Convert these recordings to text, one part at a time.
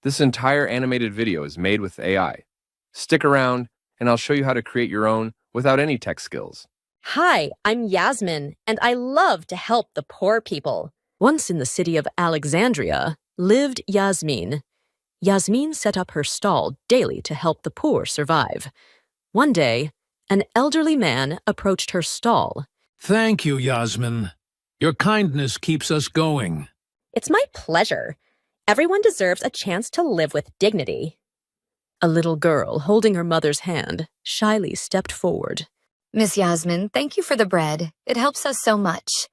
This entire animated video is made with AI. Stick around, and I'll show you how to create your own without any tech skills. Hi, I'm Yasmin, and I love to help the poor people. Once in the city of Alexandria lived Yasmin. Yasmin set up her stall daily to help the poor survive. One day, an elderly man approached her stall. Thank you, Yasmin. Your kindness keeps us going. It's my pleasure. Everyone deserves a chance to live with dignity. A little girl, holding her mother's hand, shyly stepped forward. Miss Yasmin, thank you for the bread. It helps us so much.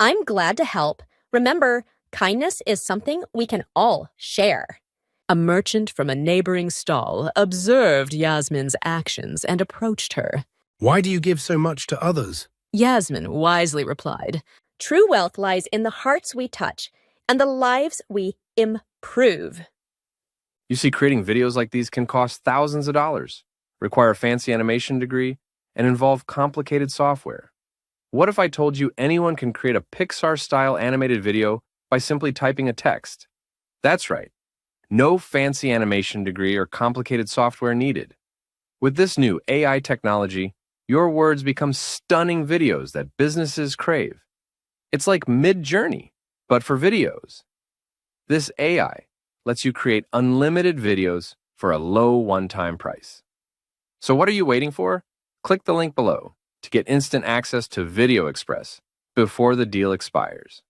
I'm glad to help. Remember, kindness is something we can all share. A merchant from a neighboring stall observed Yasmin's actions and approached her. Why do you give so much to others? Yasmin wisely replied, True wealth lies in the hearts we touch and the lives we improve. You see, creating videos like these can cost thousands of dollars, require a fancy animation degree, and involve complicated software. What if I told you anyone can create a Pixar-style animated video by simply typing a text? That's right. No fancy animation degree or complicated software needed. With this new AI technology, your words become stunning videos that businesses crave. It's like Mid-Journey, but for videos. This AI lets you create unlimited videos for a low one-time price. So what are you waiting for? Click the link below to get instant access to Video Express before the deal expires.